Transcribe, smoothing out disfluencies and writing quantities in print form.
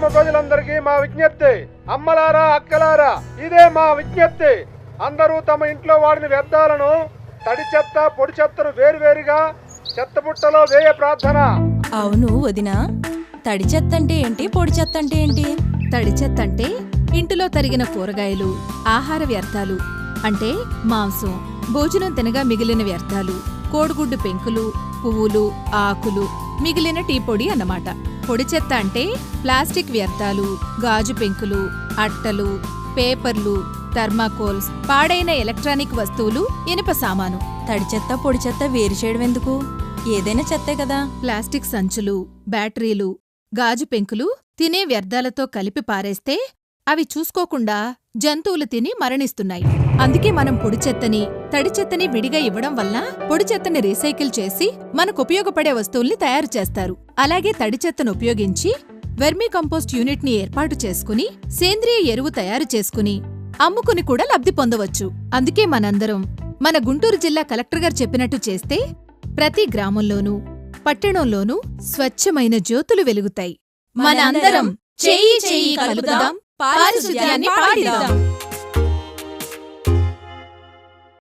గ్రామ ప్రజలందరికీ మా విజ్ఞప్తి, అమ్మలారా అక్కలారా ఇదే మా విజ్ఞప్తి. అందరూ తమ ఇంట్లో వాడిన వ్యర్థాలను తడి చెత్త పొడి చెత్తను వేరువేరుగా చెత్తబుట్టలో వేయ ప్రార్థన. అవును వదినా, తడి చెత్త అంటే ఏంటి, పొడి చెత్త అంటే ఏంటి? తడి చెత్త అంటే ఇంటిలో తరిగిన కూరగాయలు, ఆహార వ్యర్థాలు అంటే మాంసం, భోజనం తినగా మిగిలిన వ్యర్థాలు, కోడిగుడ్డు పెంకులు, పువ్వులు, ఆకులు, మిగిలిన టీ పొడి అన్నమాట. పొడి చెత్త అంటే ప్లాస్టిక్ వ్యర్థాలు, గాజు పెంకులు, అట్టలు, పేపర్లు, థర్మాకోల్స్, పాడైన ఎలక్ట్రానిక్ వస్తువులు, ఇనుప సామాను. తడి చెత్త పొడి చెత్త వేరు చేయడం ఎందుకు? ఏదైనా చెత్తే కదా. ప్లాస్టిక్ సంచులు, బ్యాటరీలు, గాజు పెంకులు తినే వ్యర్థాలతో కలిపి పారేస్తే అవి చూసుకోకుండా జంతువులు తిని మరణిస్తున్నాయి. అందుకే మనం పొడి చెత్తని, తడి చెత్తని విడిగా ఇవ్వడం వల్ల పొడి చెత్తని రీసైకిల్ చేసి మనకు ఉపయోగపడే వస్తువుల్ని తయారు చేస్తారు. అలాగే తడి చెత్తను ఉపయోగించి వెర్మీ కంపోస్ట్ యూనిట్ ని ఏర్పాటు చేసుకుని సేంద్రియ ఎరువు తయారు చేసుకుని అమ్ముకుని కూడా లబ్ధి పొందవచ్చు. అందుకే మనందరం మన గుంటూరు జిల్లా కలెక్టర్ గారు చెప్పినట్టు చేస్తే ప్రతి గ్రామంలోనూ పట్టణంలోనూ స్వచ్ఛమైన జ్యోతులు వెలుగుతాయి. మనందరం చెయ్యి చెయ్యి కలుపుదాం, పారిశుధ్యాన్ని పాటిద్దాం.